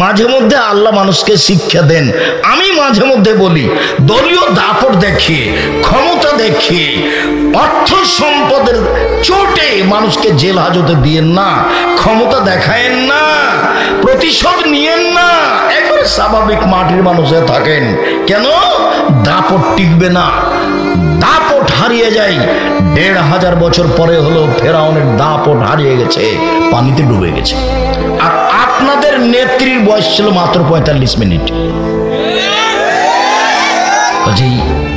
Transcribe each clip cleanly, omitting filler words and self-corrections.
মাঝে মধ্যে আল্লাহ মানুষকে শিক্ষা দেন। আমি মাঝে মধ্যে বলি, দলীয় দাপট দেখিয়ে, ক্ষমতা দেখিয়ে, অর্থ সম্পদের চোটে মানুষকে জেল হাজতে দিয়েন না, ক্ষমতা দেখায়েন না, প্রতিশোধ নিয়েন না। একবারে স্বাভাবিক মাটির মানুষে থাকেন। কেন? দাপট টিকবে না, দাপট হারিয়ে যায়। ১৫০০ বছর পরে হলো ফেরাউনের দাপট হারিয়ে গেছে, পানিতে ডুবে গেছে। আর আপনাদের নেত্রীর বয়স ছিল মাত্র ৪৫ মিনিট।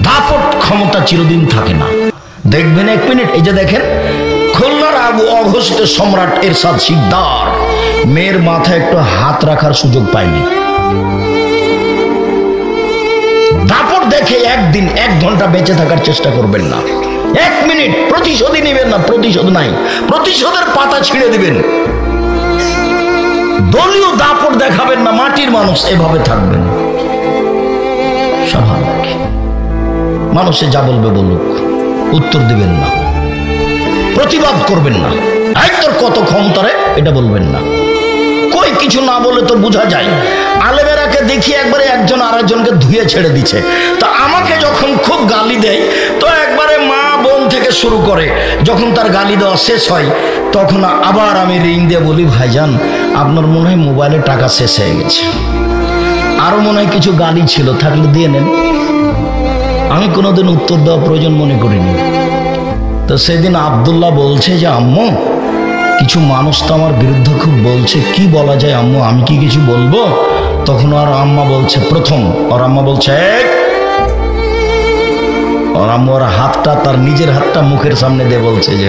দাপট ক্ষমতা চিরদিন থাকে না। দেখবেন ১ মিনিট, এই যে দেখেন খুলনার অঘোষিত সম্রাট এরশাদ শিকদার মেয়ের মাথায় একটু হাত রাখার সুযোগ পায়নি। দাপট দেখে একদিন ১ ঘন্টা বেঁচে থাকার চেষ্টা করবেন না। ১ মিনিট প্রতিশোধই নেবেন না, প্রতিশোধ নাই, প্রতিশোধের পাতা ছিঁড়ে দিবেন। দলীয় দাপট দেখাবেন না, মাটির মানুষ এভাবে থাকবেন। স্বাভাবিক মানুষে যা বলবে বলুক, উত্তর দিবেন না, প্রতিবাদ করবেন না। তোর কত ক্ষমতা রে, এটা বলবেন না। কই কিছু না বলে তো বোঝা যায়। আলেমেরাকে দেখি একবারে একজন আরেকজনকে ধুয়ে ছেড়ে দিচ্ছে। তো আমাকে যখন খুব গালি দেয়, তো একবারে মা বোন থেকে শুরু করে, যখন তার গালি দেওয়া শেষ হয় তখন আবার আমি রিং দিয়ে বলি, ভাইজান আপনার মনে হয় মোবাইলে টাকা শেষ হয়ে গেছে, আরো মনে হয় কিছু গালি ছিল, থাকলে দিয়ে নেন। আমি কোনোদিন উত্তর দেওয়া প্রয়োজন মনে করিনি। তো সেদিন আব্দুল্লাহ বলছে যে আম্মু কিছু মানুষ তো আমার বিরুদ্ধে খুব বলছে, কি বলা যায় আম্মু, আমি কি কিছু বলবো? তখন আর আম্মা বলছে, প্রথম ওর আম্মা বলছে, ওর আম্মু ওর হাতটা, তার নিজের হাতটা মুখের সামনে দিয়ে বলছে যে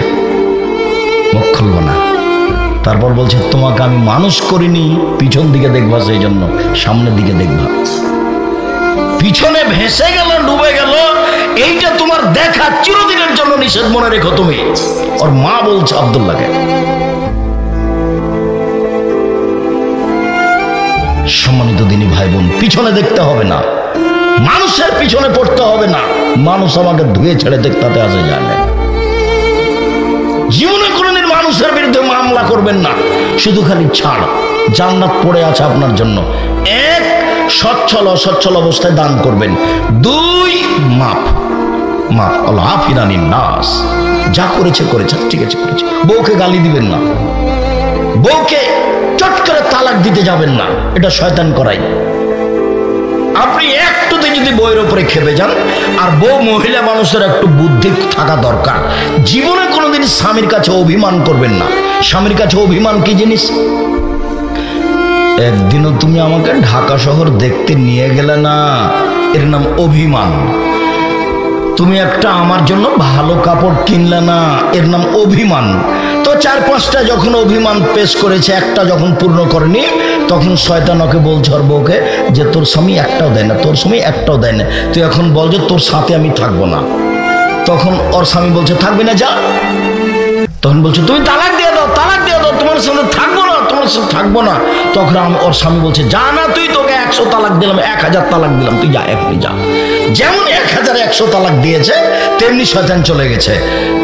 মুখ খুলবো না। তারপর বলছে, তোমাকে আমি মানুষ করিনি পিছন দিকে দেখবা, সেই জন্য সামনের দিকে দেখবা। পিছনে ভেসে গেল, ডুবে গেল, এইটা তোমার দেখা চিরদিনের জন্য নিষেধ, মনে রেখো তুমি। ওর মা বলছে আব্দুল্লাহকে। সম্মানিত দিনী ভাই বোন, পিছনে দেখতে হবে না, মানুষের পিছনে পড়তে হবে না। মানুষ আমাকে ধুয়ে ছেড়ে দেখতে আসে যায় না। জীবনে কোনোদিন মানুষের বিরুদ্ধে মামলা করবেন না। শুধু খালি ছাড়, জান্নাত পড়ে আছে আপনার জন্য। ১, সচ্ছল অসচ্ছল অবস্থায় দান করবেন। ২, মাপ মাপ আল্লাহ আফিরানিন নাস, যা করেছে করেছে, ঠিক আছে করেছে। বউকে গালি দিবেন না, বউকে চট করে তালাক দিতে যাবেন না, এটা শয়তান করাই। আপনি একটুতে যদি বউয়ের উপরে খেপে যান, আর বউ মহিলা মানুষের একটু বুদ্ধি থাকা দরকার। জীবনে কোনোদিন স্বামীর কাছে অভিমান করবেন না। স্বামীর কাছে অভিমান কি জিনিস? একদিনও তুমি আমাকে ঢাকা শহর দেখতে নিয়ে গেলে না, এর নাম অভিমান। তুমি একটা আমার জন্য ভালো কাপড় কিনলে না, এর নাম অভিমান। তো ৪-৫টা যখন অভিমান পেশ করেছে, একটা যখন পূর্ণ করেনি, তখন শয়তান ওকে বলছে ওর বউকে যে তোর স্বামী একটাও দেয় না, তোর স্বামী একটাও দেয় না, তুই এখন বল যে তোর সাথে আমি থাকবো না। তখন ওর স্বামী বলছে থাকবি না, যা। তখন বলছে তুমি তালাক দিয়ে দাও, তালাক দিয়ে দাও, তোমার সাথে থাকবো না, তোমার সাথে থাকবো না। তখন ওর স্বামী বলছে যা না, তুই তোকে ১০০ তালাক দিলাম, ১০০০ তালাক দিলাম, তুই যা, এখনই যা। যেমন ১০০০ তালাক দিয়েছে, তেমনি শয়তান চলে গেছে।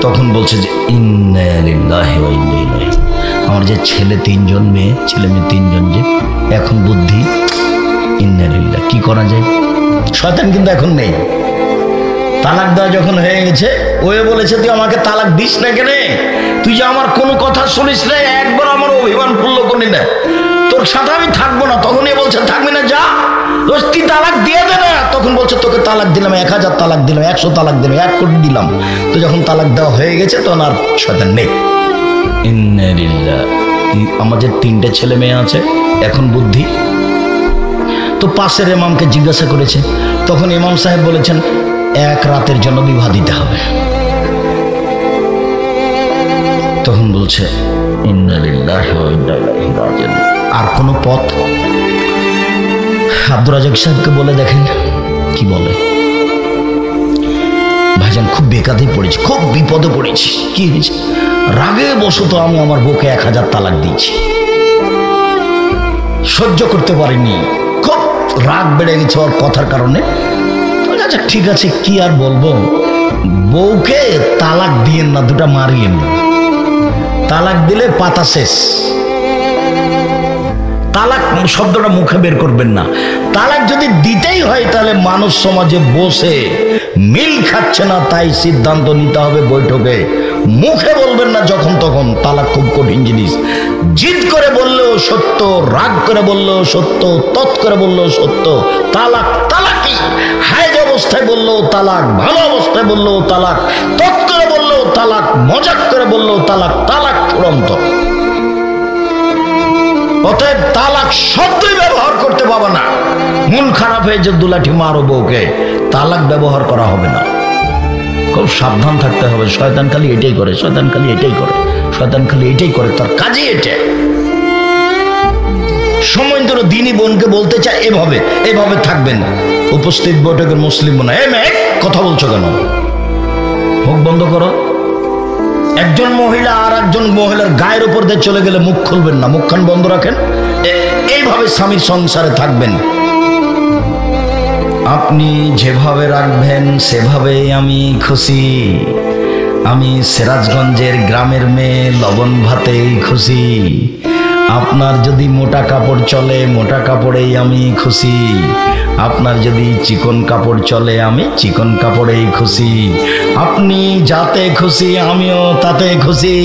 তখন বলছে যে ইন্না লিল্লাহি ওয়া ইন্না ইলাইহি, আমার যে ছেলে ৩জন, মেয়ে ছেলে মেয়ে ৩জন, যে এখন বুদ্ধি, ইন্না লিল্লাহ, কি করা যায়? শয়তান কিন্তু এখন নেই। তালাক দেওয়া যখন হয়ে গেছে, ওই বলেছে তুই আমাকে তালাক দিস না কেন, তুই যে আমার কোনো কথা শুনিস না, একবার আমার অভিমান পূর্ণ করলি না, তোর সাথে আমি থাকবো না। তখন এ বলছে থাকবি না, যা, তুই তালাক দিয়ে দে না। তখন বলছে তোকে তালাক দিলাম, ১০০০ তালাক দিলাম, ১০০ তালাক দিলাম, ১ কোটি দিলাম। তো যখন তালাক দেওয়া হয়ে গেছে, তখন আর শয়তান নেই। ইন্না লিল্লাহ। আমাদের ৩টে ছেলে মেয়ে আছে, এখন বুদ্ধি। তো পাশের ইমামকে জিজ্ঞাসা করেছে, তখন ইমাম সাহেব বলেছেন ১ রাতের জন্য বিবাহ দিতে হবে। তখন বলছে ইন্না লিল্লাহি ওয়া ইন্না ইলাইহি রাজিউন। আর কোনো পথ? আব্দুর রাজ্জাক সাহেবকে বলে দেখেন কি বলে। ভাইজান খুব বেকাতে পড়েছি, খুব বিপদে পড়েছি। কি হয়েছে? রাগে বশত আমি আমার বউকে ১০০০ তালাক দিয়েছি, সহ্য করতে পারিনি, খুব রাগ বেড়ে গেছে ওর কথার কারণে। আচ্ছা ঠিক আছে, কি আর বলবো, বউকে তালাক দিয়েন না, দুটা মারিয়েন, তালাক দিলে পাতা শেষ। তালাক শব্দটা মুখে বের করবেন না। তালাক যদি দিতেই হয় তাহলে মানুষ সমাজে বসে মিল খাচ্ছে না, তাই সিদ্ধান্ত নিতে হবে বৈঠকে। মুখে বলবেন না যখন তখন। তালাক খুব কঠিন জিনিস। জিদ করে বললেও সত্য, রাগ করে বললেও সত্য, তৎ করে বললেও সত্য। তালাক তালাকই। হায়জ অবস্থায় বললেও তালাক, ভালো অবস্থায় বললেও তালাক, তৎ করে বললেও তালাক, মজাক করে বললেও তালাক। তালাক চূড়ান্ত। অতএব তালাক শব্দই ব্যবহার করতে পারবে না। মন খারাপ হয়ে যে দুলাঠি মারো বউকে, তালাক ব্যবহার করা হবে না। খুব সাবধান থাকতে হবে। শয়তান খালি এটাই করে, শয়তান খালি এটাই করে, শয়তান খালি এটাই করে, তার কাজই এটা। সময় ধরে দিনী বোনকে বলতে চায় এভাবে এভাবে থাকবেন। উপস্থিত বৈঠকের মুসলিম বোন, এ মেয়ে কথা বলছো কেন? মুখ বন্ধ করো। একজন মহিলা আর একজন মহিলার গায়ের উপর দিয়ে চলে গেলে মুখ খুলবেন না, মুখখান বন্ধ রাখেন। এইভাবে স্বামীর সংসারে থাকবেন। আপনি যেভাবে রাখবেন সেভাবেই আমি খুশি। আমি সিরাজগঞ্জের গ্রামের মেয়ে, লবণ ভাতেই খুশি। আপনার যদি মোটা কাপড় চলে, মোটা কাপড়েই আমি খুশি। আপনার যদি চিকন কাপড় চলে, আমি চিকন কাপড়েই খুশি। আপনি যাতে খুশি আমিও তাতে খুশি।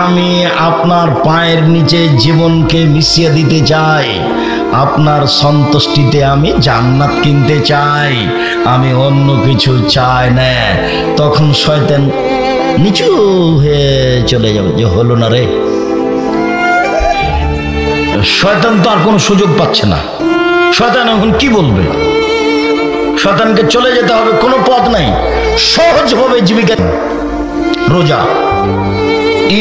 আমি আপনার পায়ের নিচে জীবনকে মিশিয়ে দিতে চাই। আপনার সন্তুষ্টিতে আমি জান্নাত কিনতে চাই। আমি অন্য কিছু চাই না। তখন শয়তান নিচু হয়ে চলে যাবে যে হলো না রে। শয়তান তো আর কোনো সুযোগ পাচ্ছে না। শয়তান এখন কি বলবে? শয়তানকে চলে যেতে হবে, কোনো পথ নাই। সহজভাবে জীবিকা। রোজা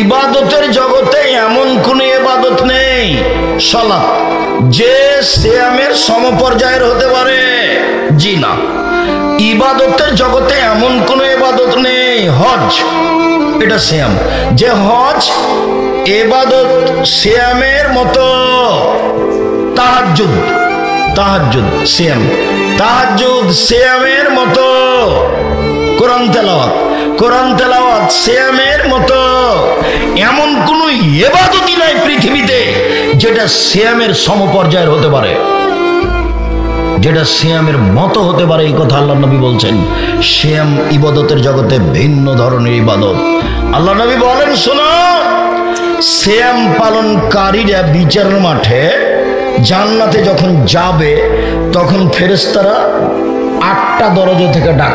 ইবাদতের জগতে এমন কোন ইবাদত নেই সালাত যে সিয়ামের সমপর্যায়ের হতে পারে। জি না, ইবাদতের জগতে এমন কোন ইবাদত নেই। হজ এটা সিয়াম, যে হজ ইবাদত সিয়ামের মতো। তাহাজ্জুদ তাহাজ্জুদ সিয়াম, তাহাজ্জুদ সিয়ামের মতো। কোরআন তেলাওয়াত, কোরআন তেলাওয়াত সিয়ামের মতো। এমন কোন ইবাদতই নাই পৃথিবীতে যেটা সিয়ামের সমপর্যায়ের হতে পারে, যেটা সিয়ামের মতো হতে পারে। এই কথা আল্লাহ নবী বলছেন। সিয়াম ইবাদতের জগতে ভিন্ন ধরনের ইবাদত। আল্লাহ নবী বলেন, শোনো, সিয়াম পালনকারীরা বিচারের মাঠে জান্নাতে যখন যাবে তখন ফেরেশতারা 8টা দরজা থেকে ডাক।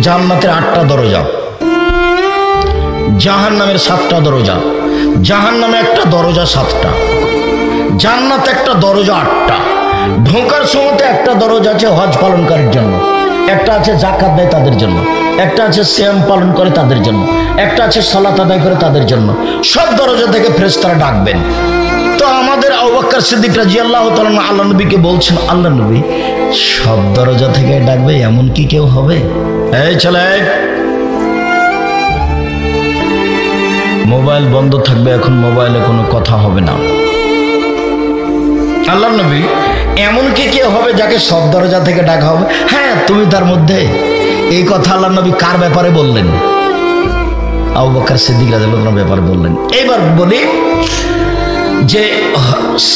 জান্নাতের 8টা দরজা, জাহান্নামের 7টা দরজা। জাহান্নামে একটা দরজা 7টা, জান্নাত একটা দরজা 8টা। ঢোকার সময়তে একটা দরজা আছে হজ পালনকারীর জন্য, একটা আছে যাকাত দেয় তাদের জন্য, একটা আছে সিয়াম পালন করে তাদের জন্য, একটা আছে সালাত আদায় করে তাদের জন্য। সব দরজা থেকে ফেরেশতারা ডাকবেন। তো আমাদের আবু বকর সিদ্দিক রাদিয়াল্লাহু তাআলা আল্লাহ নবীকে বলছেন, আল্লাহ নবী সব দরজা থেকে ডাকবে এমন কি কেউ হবে? এই ছেলে, মোবাইল বন্ধ থাকবে, এখন মোবাইলে কোনো কথা হবে না। আল্লাহ নবী এমন কি কেউ হবে যাকে সব দরজা থেকে ডাকা হবে? হ্যাঁ, তুমি তার মধ্যে। এই কথা আল্লাহ নবী কার ব্যাপারে বললেন? আবু বকর সিদ্দিক রাদিয়াল্লাহু তাআলার ব্যাপারে বললেন। এইবার বলি যে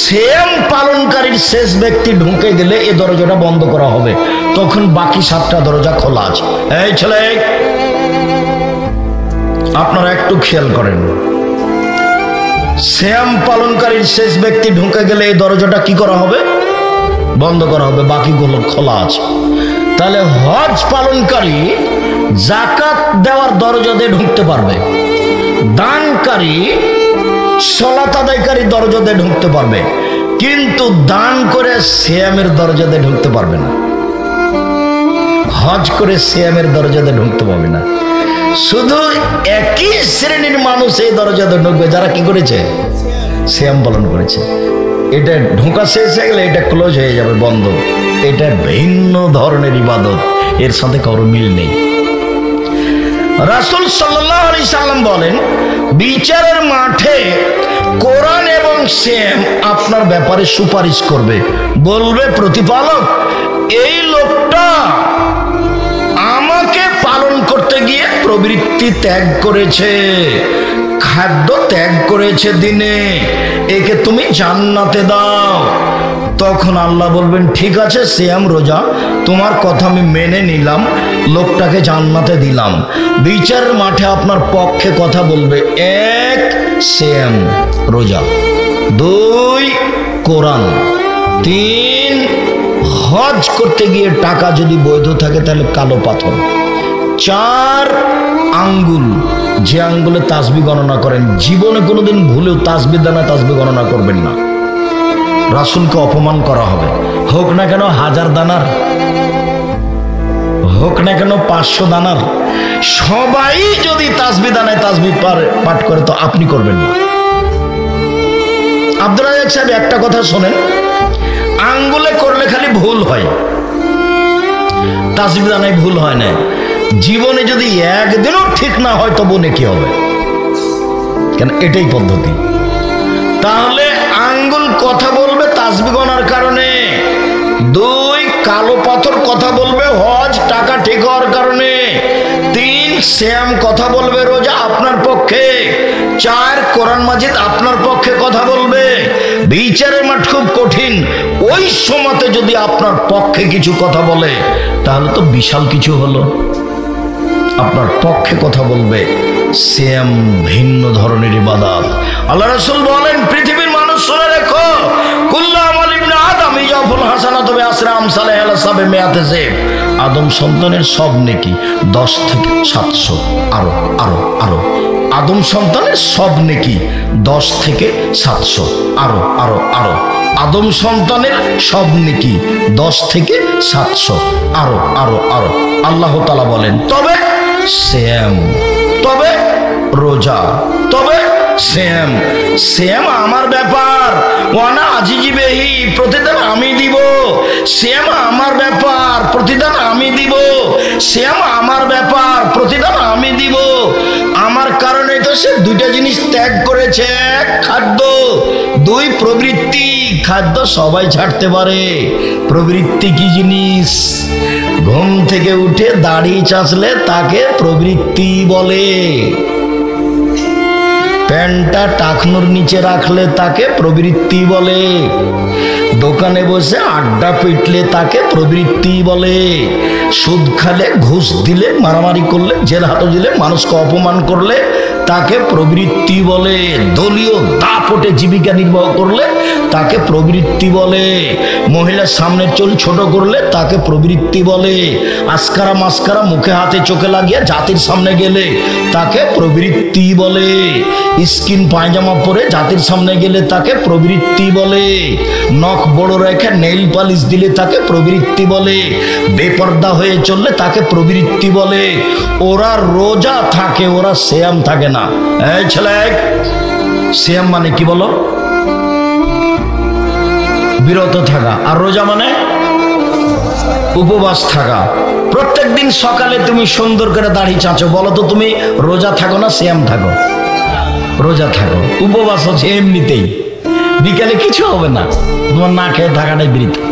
সিয়াম পালনকারীর শেষ ব্যক্তি ঢুকে গেলে এই দরজাটা বন্ধ করা হবে, তখন বাকি 7টা দরজা খোলা আছে। এই ছেলে, আপনারা একটু খেয়াল করেন। সিয়াম পালনকারীর শেষ ব্যক্তি ঢুকে গেলে এই দরজাটা কি করা হবে? বন্ধ করা হবে, বাকিগুলো খোলা আছে। তাহলে হজ পালনকারী যাকাত দেওয়ার দরজা দিয়ে ঢুকতে পারবে, দানকারী সালাত আদায়কারী দরজা দিয়ে ঢুকতে পারবে, কিন্তু দান করে সিয়ামের দরজা দিয়ে ঢুকতে পারবে না। হজ করে সিয়ামের দরজা দিয়ে ঢুকতে পারবে না। শুধু একই শ্রেণীর মানুষ এই দরজাতে ঢুকবে যারা কি করেছে? সিয়াম পালন করেছে। এটা ঢোকা শেষ হয়ে গেলে এটা ক্লোজ হয়ে যাবে, বন্ধ। এটা ভিন্ন ধরনের ইবাদত, এর সাথে কারো মিল নেই। রাসূল সাল্লাল্লাহু আলাইহি সাল্লাম বলেন, বিচারের মাঠে কোরআন এবং সিয়াম আপনার ব্যাপারে সুপারিশ করবে। বলবে, প্রতিপালক, এই লোকটা আমাকে পালন করতে গিয়ে প্রবৃত্তি ত্যাগ করেছে, খাদ্য ত্যাগ করেছে দিনে, একে তুমি জান্নাতে দাও। তখন আল্লাহ বলবেন ঠিক আছে সিয়াম রোজা তোমার কথা আমি মেনে নিলাম, লোকটাকে জান্নাতে দিলাম। বিচারের মাঠে আপনার পক্ষে কথা বলবে এক সিয়াম রোজা, দুই কোরআন, তিন হজ করতে গিয়ে টাকা যদি বৈধ থাকে তাহলে কালো পাথর, চার আঙ্গুল, যে আঙ্গুলে তাসবিহ গণনা করেন জীবনে কোনোদিন ভুলেও তাসবিহ দানা তাসবিহ গণনা করবেন না, রাসূলকে অপমান করা হবে। হোক না কেন 1000 দানার, হোক না কেন 500 দানার, সবাই যদি তাসবিহ দানায় তাসবিহ পাঠ করে তো আপনি করবেন না। আব্দুল রাজ্জাক সাহেব একটা কথা শোনেন, আঙ্গুলে করলে খালি ভুল হয়, তাসবিহ দানায় ভুল হয় না। জীবনে যদি একদিনও ঠিক না হয় তবু নেকি হবে, কেন এটাই পদ্ধতি। তাহলে আঙ্গুল কথা বলবে তাসবিহ গণার কারণে, দুই কালো পাথর কথা বলবে হজ টাকা ঠিক হওয়ার কারণে, তিন সিয়াম কথা বলবে রোজা আপনার পক্ষে, চার কোরআন মাজিদ আপনার পক্ষে কথা বলবে। বিচারের মাঠ খুব কঠিন, ওই সময়তে যদি আপনার পক্ষে কিছু কথা বলে তাহলে তো বিশাল কিছু হলো। আপনার পক্ষে কথা বলবে। সিয়াম ভিন্ন ধরনের ইবাদত। আল্লাহ রাসূল বলেন পৃথিবীর মানুষ শুনে রেখো, কুল্লু আমাল ইবনে আদম ইয়াফুল হাসানাতু বিআশরি আমসালিহা আলা সাবঈ মিআতি যিব। আদম সন্তানের সব নেকি 10 থেকে 700, আরো আরো আরো। আদম সন্তানের সব নেকি 10 থেকে 700, আরো আরো আরো। আদম সন্তানের সব নেকি 10 থেকে 700, আরো আরো আরো। আল্লাহ তাআলা বলেন তবে সিয়াম, তবে রোজা, তবে সিয়াম। সিয়াম আমার ব্যাপার, ওয়ানা আজিজি বেহি, প্রতিদান আমি দিব। সিয়াম আমার ব্যাপার, প্রতিদান আমি দিব। সিয়াম আমার ব্যাপার, প্রতিদান আমি দিব। আমার কারণে তো সে দুইটা জিনিস ত্যাগ করেছে, এক খাদ্য, দুই প্রবৃত্তি। খাদ্য সবাই ছাড়তে পারে, প্রবৃত্তি কি জিনিস? ঘুম থেকে উঠে দাড়ি চাঁচলে তাকে প্রবৃত্তি বলে, প্যান্টটা টাকনুর নিচে রাখলে তাকে প্রবৃত্তি বলে, দোকানে বসে আড্ডা পিটলে তাকে প্রবৃত্তি বলে, সুদ খালে, ঘুষ দিলে, মারামারি করলে, জেল হাজত দিলে, মানুষকে অপমান করলে তাকে প্রবৃত্তি বলে, দলীয় দাপটে জীবিকা নির্বাহ করলে তাকে প্রবৃত্তি বলে, মহিলার সামনের চুল ছোট করলে তাকে প্রবৃত্তি বলে, আস্কারা মাস্কারা মুখে হাতে চোখে লাগিয়ে জাতির সামনে গেলে তাকে প্রবৃত্তি বলে, স্কিন পায়জামা পরে জাতির সামনে গেলে তাকে প্রবৃত্তি বলে, নখ বড় রেখে নেইল পালিশ দিলে তাকে প্রবৃত্তি বলে, বেপর্দা হয়ে চললে তাকে প্রবৃত্তি বলে। ওরা রোজা থাকে, ওরা সিয়াম থাকে না। এই ছেলে, সিয়াম মানে কি বলো? বিরত থাকা। আর রোজা মানে উপবাস থাকা। প্রত্যেক দিন সকালে তুমি সুন্দর করে দাড়ি চাঁচো, বলো তো তুমি রোজা থাকো না সিয়াম থাকো? রোজা থাকো। উপবাস হচ্ছে এমনিতেই, বিকালে কিছু হবে না, তোমার না খেয়ে থাকাটাই বৃথা।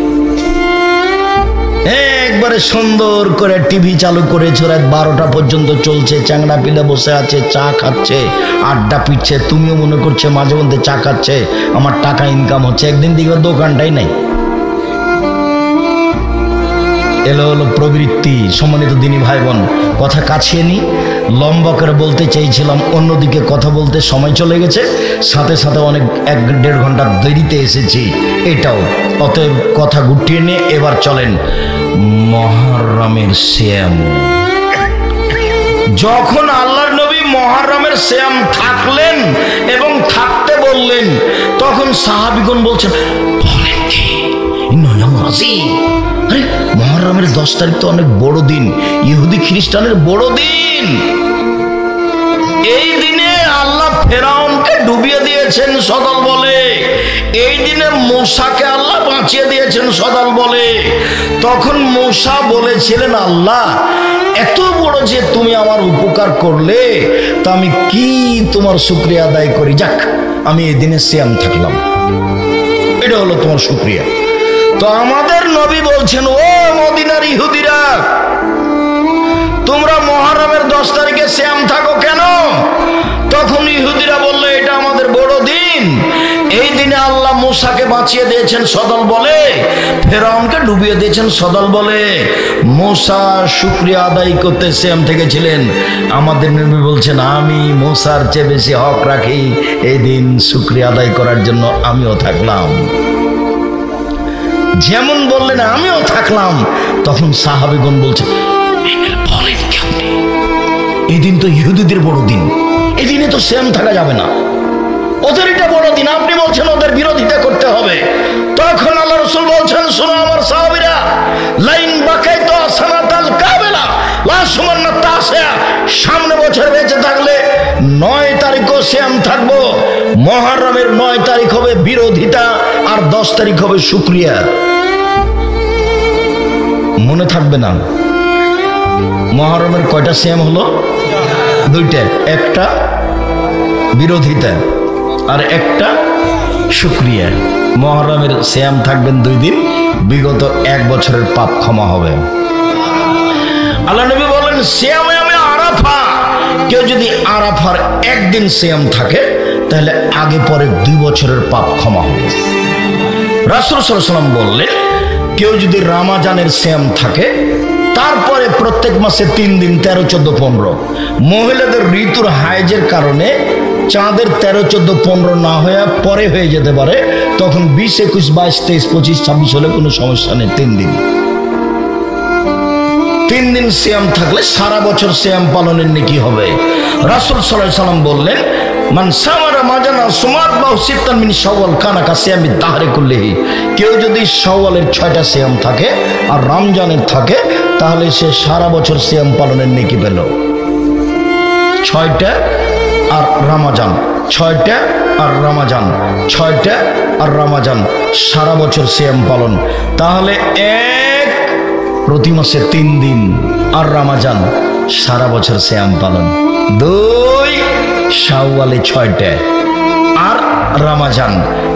একবারে সুন্দর করে টিভি চালু করেছে, রাত 12টা পর্যন্ত চলছে, চ্যাংড়া পিলে বসে আছে, চা খাচ্ছে, আড্ডা পিটছে, তুমিও মনে করছে মাঝে মধ্যে চা খাচ্ছে, আমার টাকা ইনকাম হচ্ছে। একদিন দেখবে দোকানটাই নাই। এলো হলো প্রবৃত্তি। সম্মানিত দিনী ভাই বোন, কথা কাছিয়ে নি, লম্বা করে বলতে চেয়েছিলাম, অন্যদিকে কথা বলতে সময় চলে গেছে, সাথে সাথে অনেক 1-1.5 ঘন্টা দেরিতে এসেছি এটাও। অতএব কথা গুটিয়ে নিয়ে এবার চলেন মুহররমের সিয়াম। যখন আল্লাহর নবী মুহররমের সিয়াম থাকলেন এবং থাকতে বললেন, তখন সাহাবীগণ বলছেন বলেন কি নয়ম আজিম। আরে মুহররমের 10 তারিখ তো অনেক বড় দিন, ইহুদি খ্রিস্টানের বড় দিন। এই দিনে আল্লাহ ফেরাউনকে ডুবিয়ে দিয়েছেন সদল বলে, এই দিনে মূসাকে আল্লাহ বাঁচিয়ে দিয়েছেন সদল বলে। তখন মূসা বলেছিলেন, আল্লাহ এত বড় যে তুমি আমার উপকার করলে, তা আমি কি তোমার শুকরিয়া আদায় করি? যাক, আমি এই দিনে সিয়াম থাকলাম, এটা হলো তোমার শুকরিয়া। তো আমাদের নবী বলছেন, ও মদিনার ইহুদিরা, তোমরা মুহররমের 10 তারিখে সিয়াম থাকো কেন? তখন ইহুদিরা বলল, এটা আমাদের বড় দিন, এই দিনে আল্লাহ মূসাকে বাঁচিয়ে দিয়েছেন সদল বলে, ফেরাউনকে ডুবিয়ে দিয়েছেন সদল বলে। মূসা শুকরিয়া আদায় করতে সিয়াম থেকে ছিলেন। আমাদের নবী বলছেন, আমি মূসার চেয়ে বেশি হক রাখি, এই দিন শুকরিয়া আদায় করার জন্য আমিও থাকলাম। যেমন বললেন আমিও থাকলাম, তখন সাহাবীগণ বলছে, বলেন কেমনে? এই দিন তো ইহুদিদের বড় দিন, এই দিনে তো সিয়াম থাকা যাবে না, ওদের এটা বড় দিন, আপনি বলছেন ওদের বিরোধিতা করতে হবে। তখন আল্লাহ রাসূল বলছেন, শোনো আমার সাহাবীরা, লাইন বাকাইতু সানাতাল কাবেলা লা সুমান্না তাসিয়া, সামনে বছর বেঁচে থাকলে 9 তারিখও সিয়াম থাকবো। মুহররমের 9 তারিখ হবে বিরোধিতা, আর 10 তারিখ হবে শুকরিয়া। মনে থাকবে না? মুহররমের কয়টা সিয়াম হলো? 2টা, একটা বিরোধিতা আর একটা শুকরিয়া। মুহররমের সিয়াম থাকবেন 2 দিন, বিগত 1 বছরের পাপ ক্ষমা হবে। আল্লাহ নবী বলেন, সিয়ামে আরাফা, কেউ যদি আরাফার 1 দিন সিয়াম থাকে তাহলে আগে পরে 2 বছরের পাপ ক্ষমা হবে। রাসূল সাল্লাল্লাহু আলাইহি ওয়াসাল্লাম বললেন, কেউ যদি রমজানের সিয়াম থাকে তারপরে প্রত্যেক মাসে 3 দিন 13, 14, 15। মহিলাদের ঋতুর হাইজের কারণে চাঁদের 13, 14, 15 না হয়ে পরে হয়ে যেতে পারে, তখন 20, 21, 22, 23, 25, 26 হলে কোনো সমস্যা নেই। 3 দিন 3 দিন সিয়াম থাকলে সারা বছর সিয়াম পালনের নেকি হবে। রাসূল সাল্লাল্লাহু আলাইহি ওয়াসাল্লাম বললেন, মান সামা রমাজানা সুমাতবাহু সিত্তান মিন শাওয়াল কানা কাসিয়ামি দাহরি কুল্লিহি, কেউ যদি শাওয়ালের 6টা সিয়াম থাকে আর রমজানের থাকে তাহলে সে সারা বছর সিয়াম পালনের নেকি পেল। 6টা আর রমজান, 6টা আর রমজান, 6টা আর রমজান, সারা বছর সিয়াম পালন। তাহলে 1 প্রতি মাসে 3 দিন আর রমজান, সারা বছর সিয়াম পালন। 2 শাওয়ালে 6টা আর রমজান,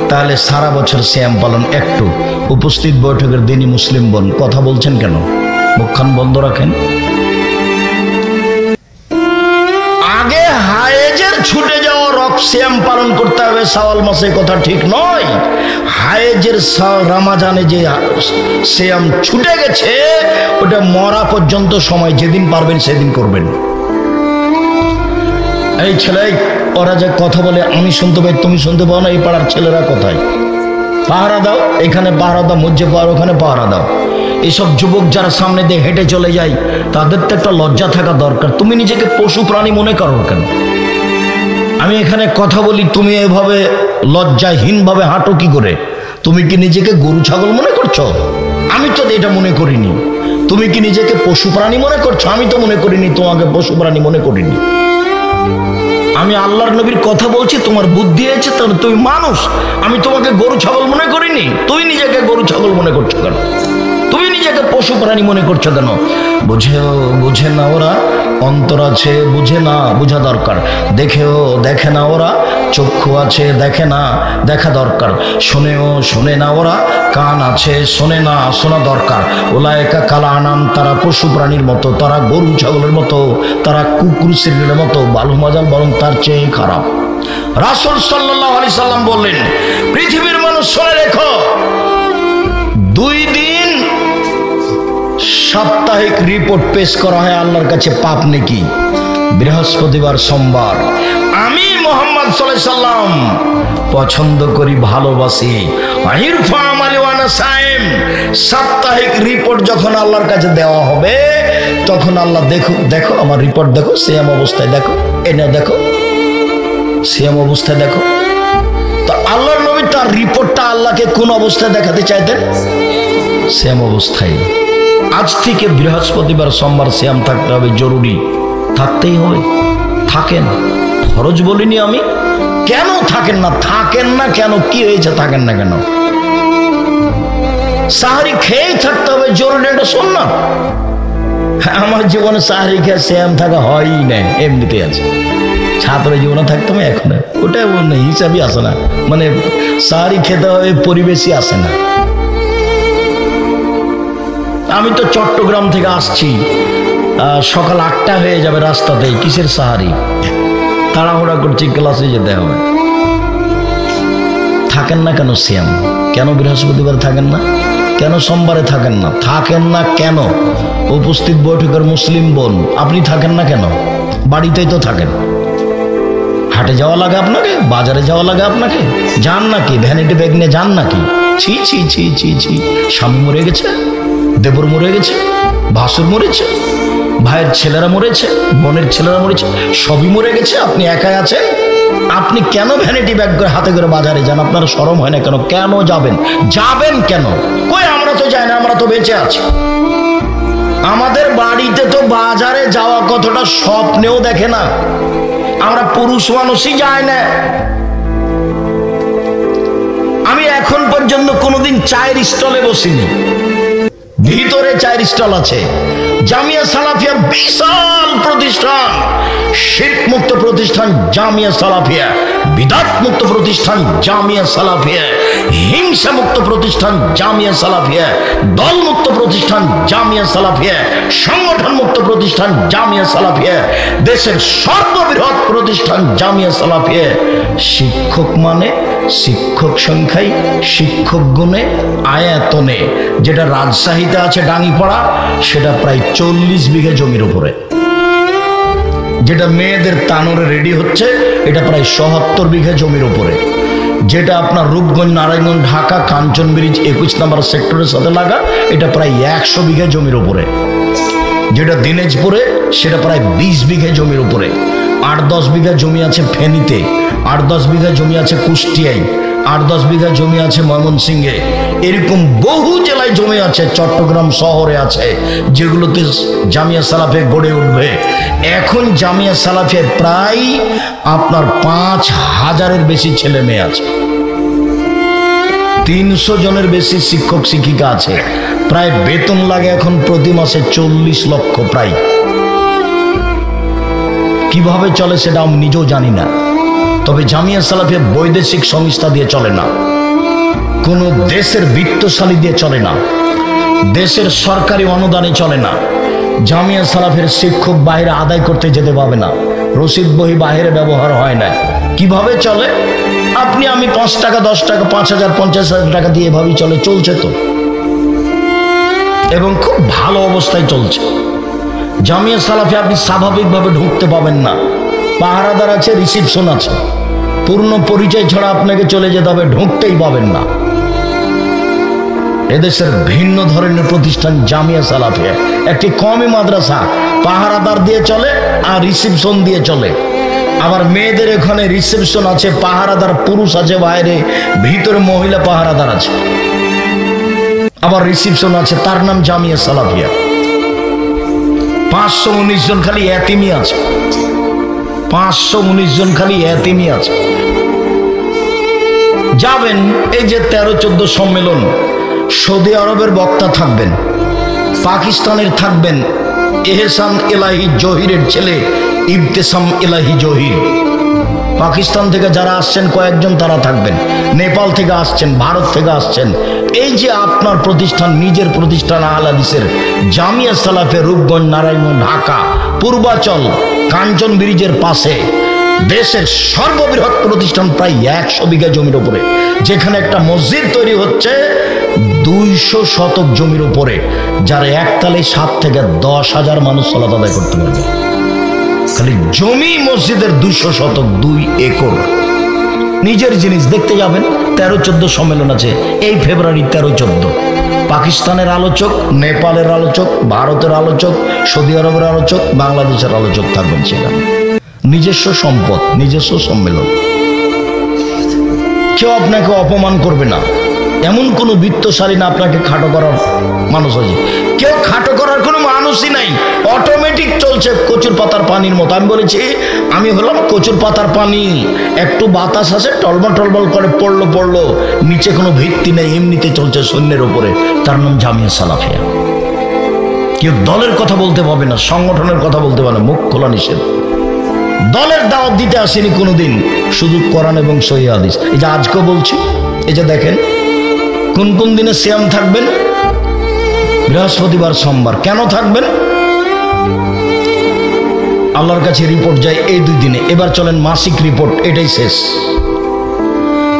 তাহলে সারা বছর সিয়াম পালন। একটু উপস্থিত বৈঠকের দিনই মুসলিম বোন, কথা বলছেন কেন? মুখখান বন্ধ রাখেন। আগে হায়েজের ছুটে যাওয়া সিয়াম পালন করতে হবে শাওয়াল মাসে, কথা ঠিক নয়। হায়েজের রমজানে যে সিয়াম ছুটে গেছে ওটা মরা পর্যন্ত সময়, যেদিন পারবেন সেদিন করবেন। এই ছেলে, ওরা যে কথা বলে আমি শুনতে পাই তুমি শুনতে পাও না, এই পাড়ার ছেলেরা কোথায়? পাহারা দাও, এখানে পাহারা দাও, মসজিদে পাহারা, ওখানে পাহারা দাও। এইসব যুবক যারা সামনে দিয়ে হেঁটে চলে যায় তাদের তো একটা লজ্জা থাকা দরকার। তুমি নিজেকে পশু প্রাণী মনে করো কেন? আমি এখানে কথা বলি, তুমি এভাবে লজ্জাহীনভাবে হাঁটো কি করে? তুমি কি নিজেকে গরু ছাগল মনে করছো? আমি তো এটা মনে করিনি। তুমি কি নিজেকে পশু প্রাণী মনে করছো? আমি তো মনে করিনি তোমাকে পশু প্রাণী মনে করিনি। আমি আল্লাহর নবীর কথা বলছি, তোমার বুদ্ধি হয়েছে, তাহলে তুমি মানুষ। আমি তোমাকে গরু ছাগল মনে করিনি। তুই নিজেকে গরু ছাগল মনে করছো কেন? তুমি নিজেকে পশু প্রাণী মনে করছো কেন? বুঝে না ওরা, অন্তর আছে, বুঝে না, বোঝা দরকার। দেখে না ওরা, চক্ষু আছে, দেখে না, দেখা দরকার। শোনে না ওরা, কান আছে, শোনে না, শোনা দরকার। ওলায়েকা কালা আনাম, তারা পশু প্রাণীর মতো, তারা গরু ছাগলের মতো, তারা কুকুর শ্রেণীর মতো, বালু মাজাল বরং তার চেয়ে খারাপ। রাসূল সাল্লাল্লাহু আলাইহি সাল্লাম বললেন, পৃথিবীর মানুষ শুনে রেখো, 2 দিন সাপ্তাহিক রিপোর্ট পেশ করা হয় আল্লাহর কাছে পাপ নেকি, বৃহস্পতিবার, সোমবার। আমি মুহাম্মদ সাল্লাল্লাহু আলাইহি সাল্লাম পছন্দ করি, ভালোবাসি। ইরফা আমালি ওয়া আনা সাইম, সাপ্তাহিক রিপোর্ট যখন আল্লাহর কাছে দেওয়া হবে তখন আল্লাহ দেখো আমার রিপোর্ট দেখো, সিয়াম অবস্থায় দেখো, এনে দেখো, সিয়াম অবস্থায় দেখো। তো আল্লাহর নবী তার রিপোর্টটা আল্লাহকে কোন অবস্থায় দেখাতে চাইতেন? সিয়াম অবস্থায়। আজ থেকে বৃহস্পতিবার, সোমবার সিয়াম থাকতে হবে, জরুরি, থাকতেই হবে। থাকেন, ফরজ বলিনি আমি। কেন থাকেন না কেন? কি হয়েছে থাকেন না কেন? সাহারি খেয়েই থাকতে হবে, জরুরি, এটা সুন্নাত। আমার জীবনে সাহারি খেয়ে সিয়াম থাকা হয়ই না, এমনিতেই আছে। ছাত্র জীবনে থাকতাম, এখন ওটা হিসাবই আসে না, মানে সাহারি খেতে হবে পরিবেশই আসে না। আমি তো চট্টগ্রাম থেকে আসছি, সকাল 8টা হয়ে যাবে রাস্তাতে, কিসের সাহারি? তাড়াহুড়া করছি, ক্লাসে যেতে হবে। থাকেন না কেন সিয়াম? কেন বৃহস্পতিবার থাকেন না? কেন সোমবারে থাকেন না? থাকেন না কেন? উপস্থিত বৈঠকের মুসলিম বোন, আপনি থাকেন না কেন? বাড়িতেই তো থাকেন। হাটে যাওয়া লাগে আপনাকে? বাজারে যাওয়া লাগে আপনাকে? যান নাকি? ভ্যানিটি ব্যাগ নিয়ে যান নাকি? ছি ছি ছি ছি ছি। স্বামী মরে গেছে, দেবর মরে গেছে, ভাসুর মরেছে, ভাইয়ের ছেলেরা মরেছে, বোনের ছেলেরা মরেছে, সবই মরে গেছে, আপনি একাই আছেন। আপনি কেন ভ্যানিটি ব্যাগ করে হাতে করে বাজারে যান? আপনার শরম হয় না কেন? কেন যাবেন? যাবেন কেন? কই আমরা তো যাই না, আমরা তো বেঁচে আছি। আমাদের বাড়িতে তো বাজারে যাওয়া কতটা স্বপ্নেও দেখে না। আমরা পুরুষ মানুষই যাই না। আমি এখন পর্যন্ত কোনোদিন চায়ের স্টলে বসিনি। ভিতরে চায়ের স্টল আছে। জামিয়া সালাফিয়া বিশাল প্রতিষ্ঠান, শিরক মুক্ত প্রতিষ্ঠান জামিয়া সালাফিয়া, বিদআত মুক্ত প্রতিষ্ঠান জামিয়া সালাফিয়া, হিংসা মুক্ত প্রতিষ্ঠান জামিয়া সালাফিয়া, দল মুক্ত প্রতিষ্ঠান জামিয়া সালাফিয়া, সংগঠন মুক্ত প্রতিষ্ঠান জামিয়া সালাফিয়া, দেশের সর্ববৃহৎ প্রতিষ্ঠান জামিয়া সালাফিয়া। শিক্ষক মানে শিক্ষক সংখ্যায়, শিক্ষক গুণে, আয়াতনে যেটা রাজশাহীতে আছে ডাঙ্গিপাড়া, সেটা প্রায় 40 বিঘা জমির উপরে। যেটা মেয়েদের তানোরে রেডি হচ্ছে, এটা প্রায় 77 বিঘা জমির উপরে। যেটা আপনার রূপগঞ্জ, নারায়ণগঞ্জ, ঢাকা, কাঞ্চন ব্রিজ 21 নম্বর সেক্টরের সাথে লাগা, এটা প্রায় 100 বিঘা জমির উপরে। যেটা দিনাজপুরে, সেটা প্রায় 20 বিঘা জমির উপরে। 8-10 বিঘা জমি আছে ফেনীতে, 8-10 বিঘা জমি আছে কুষ্টিয়ায়, 8-10 বিঘা জমি আছে ময়মনসিংহে। এরকম বহু জেলায় জমি আছে, চট্টগ্রাম শহরে আছে, যেগুলোতে জামিয়া সালাফে গড়ে উঠবে। এখন জামিয়া সালাফে প্রায় আপনার 5000-এর বেশি ছেলে মেয়ে আছে, 300 জনের বেশি শিক্ষক শিক্ষিকা আছে। প্রায় বেতন লাগে এখন প্রতি মাসে 40 লক্ষ প্রায়। কিভাবে চলে সেটা আমি নিজেও জানি না। তবে জামিয়া সালাফিয়া বৈদেশিক সংস্থা দিয়ে চলে না, কোন দেশের বিত্তশালী দিয়ে চলে না, দেশের সরকারি অনুদানে চলে না। জামিয়া সালাফের শিক্ষক বাইরে আদায় করতে যেতে পাবে না, রসিদ বহি বাইরে ব্যবহার হয় না। কিভাবে চলে? আপনি আমি 5 টাকা, 10 টাকা, 5000, 50,000 টাকা দিয়ে এভাবেই চলছে তো, এবং খুব ভালো অবস্থায় চলছে। জামিয়া সালাফে আপনি স্বাভাবিকভাবে ঢুকতে পাবেন না। পাহারাদার আছে, রিসিপশন আছে, পূর্ণ পরিচয় ছাড়া আপনাকে চলে যেতে হবে, ঢুকতেই পাবেন না। এদেশের ভিন্ন ধরনের প্রতিষ্ঠান জামিয়া সালাফিয়া, একটি কওমি মাদ্রাসা, পাহারাদার দিয়ে চলে আর রিসিপশন দিয়ে চলে। আবার মেয়েদের এখানে রিসেপশন আছে, পাহারাদার পুরুষ আছে বাইরে, ভিতরে মহিলা পাহারাদার আছে, আবার রিসেপশন আছে, তার নাম জামিয়া সালাফিয়া। 519 জন খালি এতিমি আছে, 519 জন খালি এতিমি আছে। যাবেন, এই যে 13-14 সম্মেলন, সৌদি আরবের বক্তা থাকবেন, পাকিস্তানের থাকবেন এহসান এলাহি জহিরের ছেলে ইবতেসাম এলাহি জহির। পাকিস্তান থেকে যারা আসছেন কয়েকজন তারা থাকবেন, নেপাল থেকে আসছেন, ভারত থেকে আসছেন। এই যে আপনার প্রতিষ্ঠান, নিজের প্রতিষ্ঠান আহলে হাদিসের জামিয়া সালাফে, রূপগঞ্জ, নারায়ণগঞ্জ, ঢাকা, পূর্বাচল, কাঞ্চন ব্রিজের পাশে, দেশের সর্ববৃহৎ প্রতিষ্ঠান প্রায় 100 বিঘা জমির উপরে, যেখানে একটা মসজিদ তৈরি হচ্ছে 200 শতক জমির উপরে, যার একতালে 7 থেকে 10,000 মানুষ সালাত আদায় করতে পারবে। খালি জমি মসজিদের 200 শতক, 2 একর। নিজের জিনিস দেখতে যাবেন। 13-14 সম্মেলন আছে এই ফেব্রুয়ারি 13-14। পাকিস্তানের আলোচক, নেপালের আলোচক, ভারতের আলোচক, সৌদি আরবের আলোচক, বাংলাদেশের আলোচক থাকবেন সেখানে। নিজস্ব সম্পদ, নিজস্ব সম্মেলন। কেউ আপনাকে অপমান করবে না, এমন কোনো বিত্তশালী না আপনাকে খাটো করার মানুষ আছে। কেউ খাটো করার কোনো মানুষই নাই, অটোমেটিক চলছে কচুর পাতার পানির মতো। আমি বলেছি আমি হলাম কচুর পাতার পানি, একটু বাতাস আসে, টলবল টলবল করে পড়লো, নিচে কোনো ভিত্তি নেই, এমনিতে চলছে সৈন্যের উপরে। তার নাম জামিয়া সালাফিয়া। কেউ দলের কথা বলতে পারবে না, সংগঠনের কথা বলতে পারবে না, মুখ খোলা নিষেধ। দলের দাওয়াত দিতে আসেনি কোনোদিন, শুধু কোরআন এবং সহিহ হাদিস। এই যে আজকেও বলছি, এই যে দেখেন কোন কোন দিনে সিয়াম থাকবেন, বৃহস্পতিবার, সোমবার। কেন থাকবেন? আল্লাহর কাছে রিপোর্ট যায় এই 2 দিনে। এবার চলেন মাসিক রিপোর্ট, এটাই শেষ।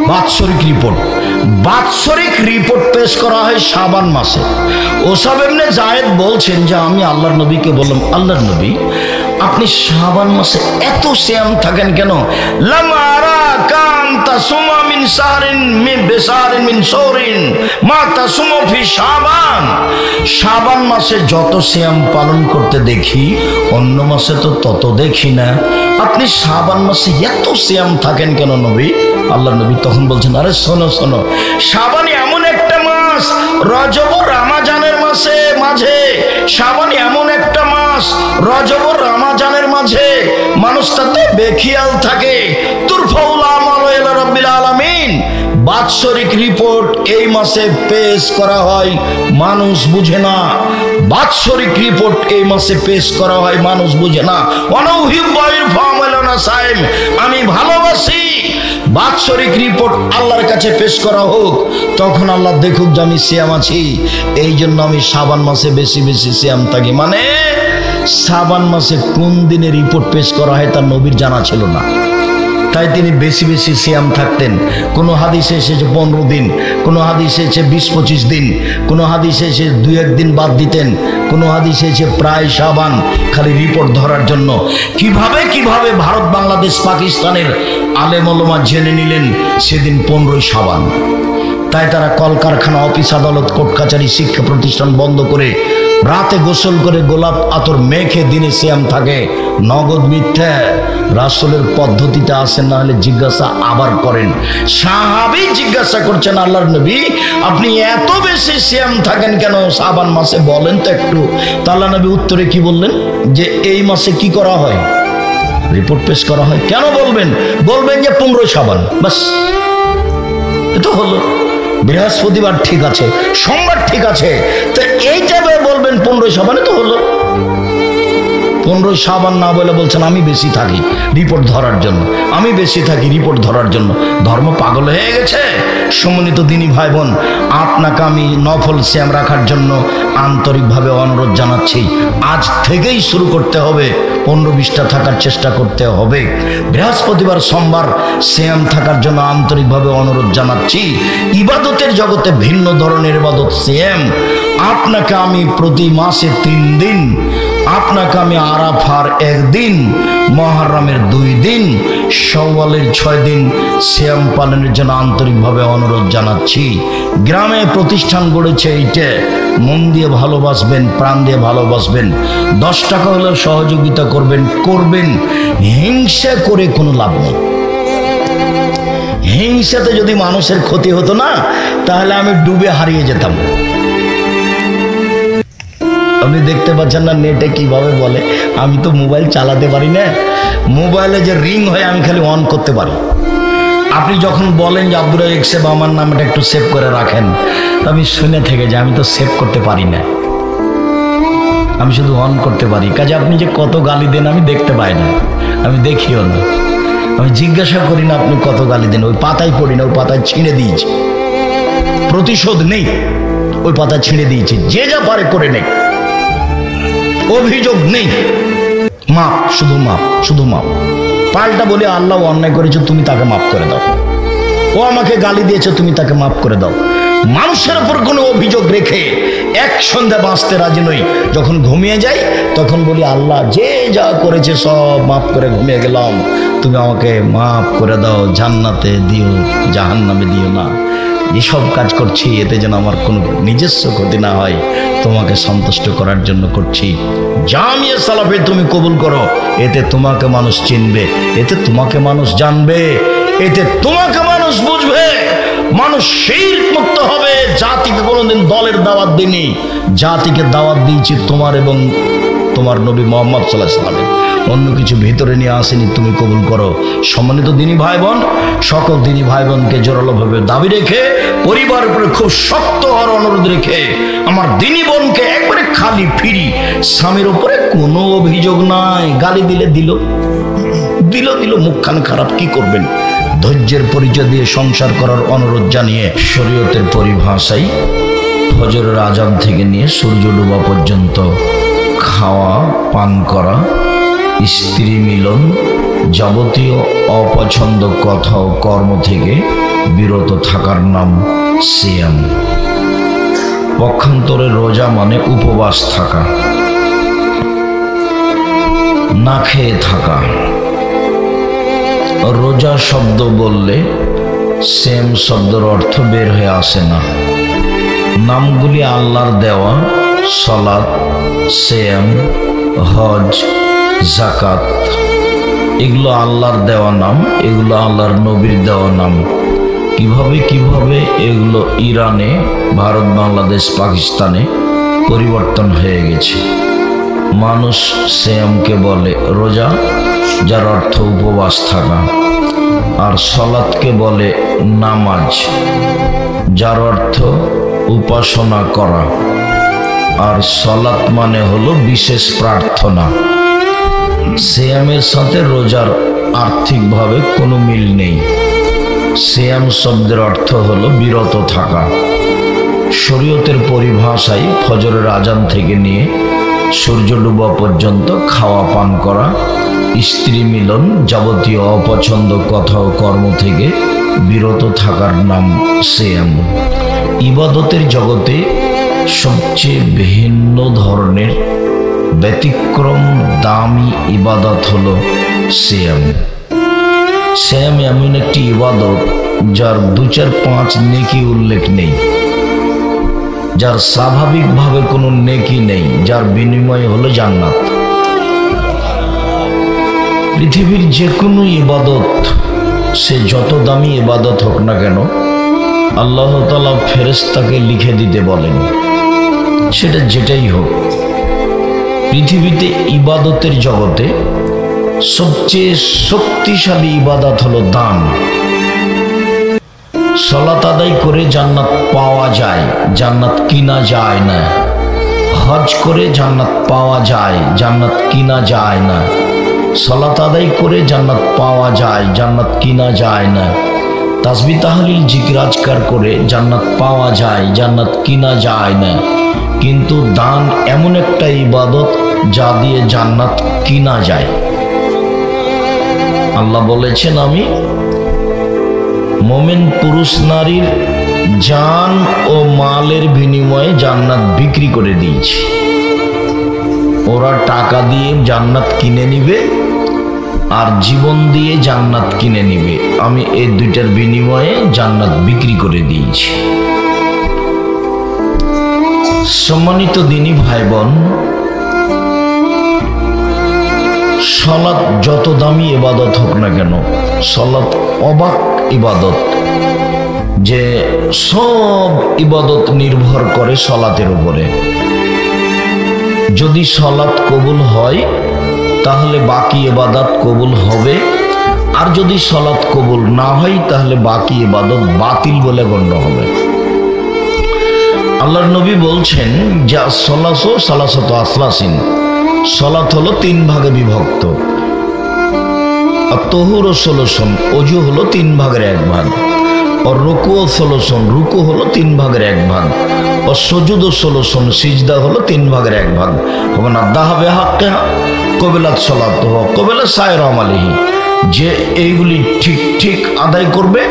বাৎসরিক রিপোর্ট। বাৎসরিক রিপোর্ট পেশ করা হয় শাবান মাসে। ওসাব ইবনে জায়েদ বলছেন যে আমি আল্লাহর নবীকে বললাম, আল্লাহর নবী আপনি শাবান মাসে এত সিয়াম থাকেন কেন? লামারা কান তাসুমা মিন শাহরিন মিন বিশারিন মিন শাহরিন মা তাসুমু ফি শাবান। শাবান মাসে যত সিয়াম পালন করতে দেখি অন্য মাসে তো তত দেখি না, আপনি শাবান মাসে এত সিয়াম থাকেন কেন নবী? আল্লাহর নবী তখন বলছেন, আরে শোনো শোনো, শাবান এমন একটা মাস, রজব ও রমজানের মাঝে শাবান এমন একটা মাস, রজব ও রমজানের মাঝে মানুষ তাতে বেখিয়াল থাকে। তুরফাউল আমালু ইলা রাব্বিল আলামিন। বাৎসরিক রিপোর্ট এই মাসে পেশ করা হয়, মানুষ বুঝে না। বাৎসরিক রিপোর্ট এই মাসে পেশ করা হয়, মানুষ বুঝে না। আমি ভালোবাসি বাৎসরিক রিপোর্ট আল্লাহর কাছে পেশ করা হোক, তখন আল্লাহ দেখুক যে আমি সিয়াম আছি, এই জন্য আমি শাবান মাসে বেশি বেশি সিয়াম থাকি। মানে শাবান মাসে কোন দিনে রিপোর্ট পেশ করা হয় তার নবীর জানা ছিল না, তাই তিনি বেশি বেশি সিয়াম থাকতেন। কোনো হাদিসে এসেছে 15 দিন, কোনো হাদিসে এসেছে 20-25 দিন, কোনো হাদিসে এসে 2-1 দিন বাদ দিতেন, কোনো হাদিসে এসে প্রায় শাবান, খালি রিপোর্ট ধরার জন্য। কিভাবে কিভাবে ভারত, বাংলাদেশ, পাকিস্তানের আলেম ওলামা জেনে নিলেন সেদিন 15ই শাবান। তাই তারা কলকারখানা, অফিস আদালত, কোর্ট কাছারি, শিক্ষা প্রতিষ্ঠান বন্ধ করে রাতে গোসল করে গোলাপ আতর মেখে দিনে সিয়াম থাকে। নগদ মিথ্যা, রাসূলের পদ্ধতিটা আছে, না হলে জিজ্ঞাসা আবার করেন। সাহাবী জিজ্ঞাসা করছেন, আল্লাহর নবী আপনি এত বেশি সিয়াম থাকেন কেন শাবান মাসে, বলেন তো একটু। তা আল্লাহর নবী উত্তরে কি বললেন? যে এই মাসে কি করা হয়? রিপোর্ট পেশ করা হয়। কেন বলবেন? বলবেন যে 15 শাবান, বাস এটা হলো। বৃহস্পতিবার ঠিক আছে, সোমবার ঠিক আছে, তো এইটা বলবেন 15 শাবানে তো হলো। 15 শাবান না বলে বলছেন আমি বেশি থাকি রিপোর্ট ধরার জন্য, আমি বেশি থাকি রিপোর্ট ধরার জন্য। ধর্ম পাগল হয়ে গেছে। সম্মানিত দিনী ভাই বোন, আপনাকে আমি নফল সিয়াম রাখার জন্য আন্তরিকভাবে অনুরোধ জানাচ্ছি। আজ থেকেই শুরু করতে হবে, 15-20টা থাকার চেষ্টা করতে হবে। বৃহস্পতিবার, সোমবার সিয়াম থাকার জন্য আন্তরিকভাবে অনুরোধ জানাচ্ছি। ইবাদতের জগতে ভিন্ন ধরনের ইবাদত সিয়াম। আপনাকে আমি প্রতি মাসে 3 দিন, আপনাকে আমি আরাফার 1 দিন, মুহররমের 2 দিন, শাওয়ালের 6 দিন সিয়াম পালনের জন্য আন্তরিকভাবে অনুরোধ জানাচ্ছি। গ্রামে প্রতিষ্ঠান গড়েছে এইটা, মন দিয়ে ভালোবাসবেন, প্রাণ দিয়ে ভালোবাসবেন। 10 টাকা হলেও সহযোগিতা করবেন। হিংসা করে কোনো লাভ নেই। হিংসাতে যদি মানুষের ক্ষতি হতো না, তাহলে আমি ডুবে হারিয়ে যেতাম। আপনি দেখতে পাচ্ছেন না নেটে কিভাবে বলে, আমি তো মোবাইল চালাতে পারি না, মোবাইলে যে রিং হয় আমি খালি অন করতে পারি। আপনি যখন বলেন যে আব্দুর রাজ্জাক সাহেব আমার নামটা একটু সেভ করে রাখেন, আমি শুনে থেকে যে আমি তো সেভ করতে পারি না, আমি শুধু অন করতে পারি। কাজে আপনি যে কত গালি দেন আমি দেখতে পাই না, আমি দেখিও না, আমি জিজ্ঞাসা করি না আপনি কত গালি দেন। ওই পাতায় পড়ি না, ওই পাতায় ছিঁড়ে দিয়েছি, প্রতিশোধ নেই, ওই পাতা ছিঁড়ে দিয়েছি, যে যা পারে করে নেই, অভিযোগ নেই, মাপ, শুধু মাপ, শুধু মাপ। পাল্টা বলে আল্লাহ অন্যায় করেছে, তুমি তাকে মাফ করে দাও। ও আমাকে গালি দিয়েছে, তুমি তাকে মাফ করে দাও। মানুষের উপর কোনো অভিযোগ রেখে এক সন্ধ্যা বাঁচতে রাজি নই। যখন ঘুমিয়ে যাই তখন বলি আল্লাহ যে যা করেছে সব মাফ করে ঘুমিয়ে গেলাম, তুমি আমাকে মাফ করে দাও, জান্নাতে দিও, জাহান্নামে দিও না। এসব কাজ করছি এতে যেন আমার কোনো নিজস্ব ক্ষতি না হয়, তোমাকে সন্তুষ্ট করার জন্য করছি। জামিয়া সালাফে তুমি কবুল করো, এতে তোমাকে মানুষ চিনবে, এতে তোমাকে মানুষ জানবে, এতে তোমাকে মানুষ বুঝবে, মানুষ শিরক মুক্ত হবে। জাতিকে কোনোদিন দলের দাওয়াত দিইনি, জাতিকে দাওয়াত দিয়েছি তোমার এবং তোমার নবী মুহাম্মদ সাল্লাল্লাহু আলাইহি ওয়াসাল্লাম, অন্য কিছু ভিতরে নিয়ে আসেনি, তুমি কবুল করো। সম্মানিত দিনী ভাই বোন, সকল দিনী ভাই বোনকে জোরালোভাবে দাবি রেখে, পরিবারের উপরে খুব শক্ত হওয়ার অনুরোধ রেখে, আমার দিনী বোনকে একবারে খালি ফিরি, স্বামীর উপরে কোনো অভিযোগ নাই, গালি দিলে দিল, মুখখান খারাপ, কি করবেন? ধৈর্যের পরিচয় দিয়ে সংসার করার অনুরোধ জানিয়ে শরীয়তের পরিভাষায় ফজরের আযান থেকে নিয়ে সূর্য ডোবা পর্যন্ত খাওয়া, পান করা, স্ত্রী মিলন, যাবতীয় অপছন্দ কথা ও কর্ম থেকে বিরত থাকার নাম সিয়াম। পক্ষান্তরে রোজা মানে উপবাস থাকা, না খেয়ে থাকা। রোজা শব্দ বললে সেম শব্দের অর্থ বের হয়ে আসে না। নামগুলি আল্লাহর দেওয়া, সালাত, সিয়াম, হজ, যাকাত, এগুলো আল্লাহর দেওয়া নাম, এগুলো আল্লাহর নবীর দেওয়া নাম। কিভাবে এগুলো ইরানে, ভারত, বাংলাদেশ, পাকিস্তানে পরিবর্তন হয়ে গেছে। মানুষ সিয়ামকে বলে রোজা, যার অর্থ উপবাস থাকা, আর সালাতকে বলে নামাজ, যার অর্থ উপাসনা করা। আর সালাত মানে হলো বিশেষ প্রার্থনা। সিয়ামের সাথে রোজার আর্থিকভাবে কোনো মিল নেই। সিয়াম শব্দের অর্থ হলো বিরত থাকা। শরীয়তের পরিভাষায় ফজরের আজান থেকে নিয়ে সূর্য ডুবা পর্যন্ত খাওয়া পান করা, স্ত্রী মিলন, যাবতীয় অপছন্দ কথা ও কর্ম থেকে বিরত থাকার নাম সিয়াম। ইবাদতের জগতে সবচেয়ে ভিন্ন ধরনের ব্যতিক্রম দামি ইবাদত হলো সিয়াম। সিয়াম এমন একটি ইবাদত যার 2, 4, 5 নেকি উল্লেখ নেই, যার স্বাভাবিকভাবে কোনো নেকি নেই, যার বিনিময় হলো জান্নাত। পৃথিবীর যে কোনো ইবাদত, সে যত দামি ইবাদত হোক না কেন, আল্লাহ তাআলা ফেরেশতাকে লিখে দিতে বলেন, সেটা যেটাই হোক। পৃথিবীতে ইবাদতের জগতে সবচেয়ে শক্তিশালী ইবাদত হলো দান। সালাত আদায় করে জান্নাত পাওয়া যায়, জান্নাত কিনা যায় না। হজ করে জান্নাত পাওয়া যায়, জান্নাত কিনা যায় না। সালাত আদায় করে জান্নাত পাওয়া যায়, জান্নাত কিনা যায় না। তাসবিহ তাহলিল জিকির আজকার করে জান্নাত পাওয়া যায়, জান্নাত কিনা যায় না। কিন্তু দান এমন একটা ইবাদত যা দিয়ে জান্নাত কিনা যায়। আল্লাহ বলেছেন, আমি মুমিন পুরুষ নারীর জান ও মালের বিনিময়ে জান্নাত বিক্রি করে দিয়েছি। ওরা টাকা দিয়ে জান্নাত কিনে নিবে আর জীবন দিয়ে জান্নাত কিনে নিবে। আমি এই দুইটার বিনিময়ে জান্নাত বিক্রি করে দিয়েছি। সম্মানিত দিনী ভাই বোন, সালাত যত দামি ইবাদত হোক না কেন, সালাত অবাক ইবাদত, যে সব ইবাদত নির্ভর করে সালাতের উপরে। যদি সালাত কবুল হয় তাহলে বাকি ইবাদত কবুল হবে, আর যদি সালাত কবুল না হয় তাহলে বাকি ইবাদত বাতিল বলে গণ্য হবে। আল্লাহর নবী বলছেন, যা সালাসত আসলাসিন, সালাত হলো 3 ভাগে বিভক্ত। আর তহুর ও 16, অজু হলো 3 ভাগের 1 ভাগ। और रुकू 16, रुकू हलो 3 भागेर 1 भाग, और सुजुद 16, सिजदा हलो 3 भागेर 1 भाग। वमन अद्दाहा बिहक्किहा कबिलात सलातुहु कबिला साइर আমালিহি, যে এইগুলি ঠিক ঠিক আদায় করবে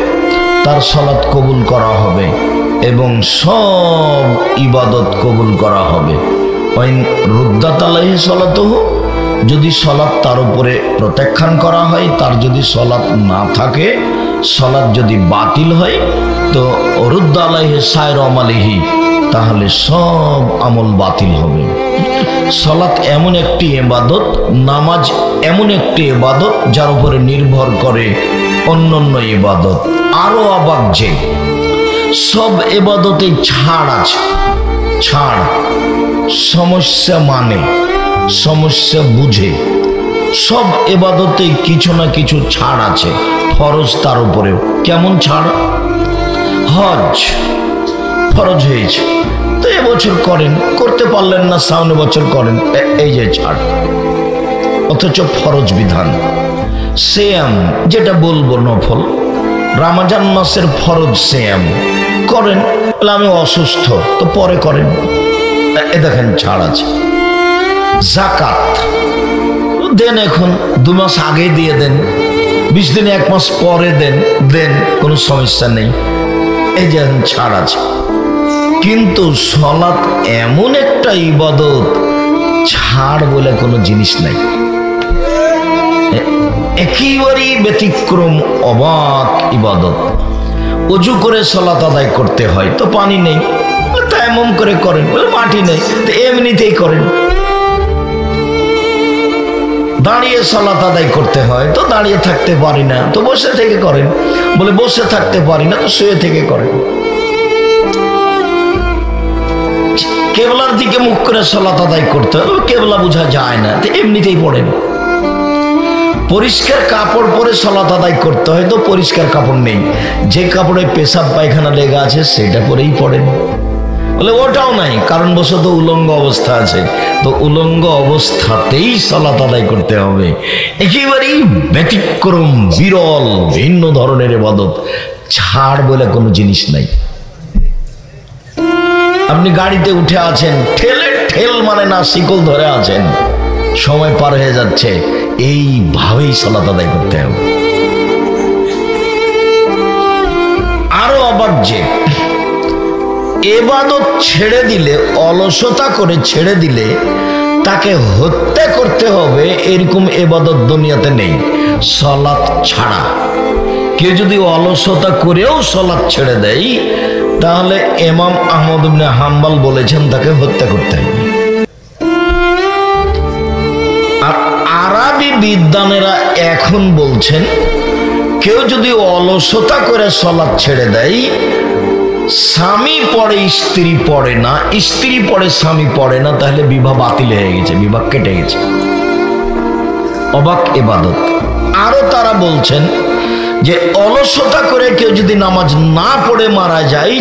তার সালাত কবুল করা হবে এবং সব ইবাদত কবুল করা হবে। ওয়াইন রুদ্দাত আলাইহি সালাতুহু, যদি সালাত তার উপরে প্রত্যাখ্যান করা হয়, তার যদি সালাত না থাকে, সালাত যদি বাতিল হয়, তো রুদ্দ আলাইহি সাইর আমালিহি, তাহলে সব আমল বাতিল হবে। সালাত এমন একটি ইবাদত, নামাজ এমন একটি ইবাদত যার উপরে নির্ভর করে অন্যান্য ইবাদত। আরো অবাক যে সব ইবাদতে ছাড় আছে, ছাড়, সমস্যা মানে, সমস্যা বুঝে। সব ইবাদতে কিছু না কিছু ছাড় আছে, ফরজ তার উপরেও। কেমন ছাড়? হজ ফরজ হয়েছে তো এবছর করেন, করতে পারলেন না সামনে বছর করেন, এই যে ছাড়, অথচ ফরজ বিধান। সিয়াম যেটা বলবো নফল, রমজান মাসের ফরজ সিয়াম করেন, বলে আমি অসুস্থ তো পরে করেন, এ দেখেন ছাড় আছে। যাকাত দেন, এখন 2 মাস আগে দিয়ে দেন, 20 দিনে 1 মাস পরে দেন, কোনো সমস্যা নেই, এই যে ছাড় আছে। কিন্তু সালাত এমন একটা ইবাদত, ছাড় বলে কোনো জিনিস নাই, একেবারেই ব্যতিক্রম, অবাক ইবাদত। অজু করে সালাত আদায় করতে হয়, তো পানি নেই, তায়াম্মুম করে করেন, বলে মাটি নেই, তো এমনিতেই করেন। দাঁড়িয়ে সালাত আদায় করতে হয়, তো দাঁড়িয়ে থাকতে পারি না, তো বসে থেকে করেন, বলে বসে থাকতে পারি না, তো শুয়ে থেকে করেন। কেবলার দিকে মুখ করে সালাত আদায় করতে হয়, কেবলা বোঝা যায় না, তো এমনিতেই পড়েন। পরিষ্কার কাপড় পরে সালাত আদায় করতে হয়, তো পরিষ্কার কাপড় নেই, যে কাপড়ে পেশাব পায়খানা লেগে আছে সেটা পরেই পড়েন, বলে ওটাও নাই, কারণ বশত উলঙ্গ অবস্থা আছে, তো উলঙ্গ অবস্থাতেই সালাত আদায় করতে হবে। একেবারেই ব্যতিক্রম, বিরল, ভিন্ন ধরনের ইবাদত, ছাড় বলে কোনো জিনিস নাই। আপনি গাড়িতে উঠে আছেন, ঠেল মানে না, শিকল ধরে আছেন, সময় পার হয়ে যাচ্ছে, এইভাবেই সালাত আদায় করতে হবে। আরো অবাক যে, ইবাদত ছেড়ে দিলে, অলসতা করে ছেড়ে দিলে তাকে হত্যা করতে হবে, এরকম ইবাদত দুনিয়াতে নেই, সালাত ছাড়া। কেউ যদি অলসতা করেও সালাত ছেড়ে দেয়, তাহলে ইমাম আহমদ ইবনে হাম্বল বলেছেন তাকে হত্যা করতে হবে। আর আরবি বিদ্বানেরা এখন বলছেন, কেউ যদি অলসতা করে সালাত ছেড়ে দেয়, স্বামী পড়ে স্ত্রী পড়ে না, স্ত্রী পড়ে স্বামী পড়ে না, তাহলে বিবাহ বাতিল হয়ে গেছে, বিবাহ কেটে গেছে। অবাক ইবাদত। আরো তারা বলছেন যে অলসতা করে কেউ যদি নামাজ না পড়ে মারা যায়,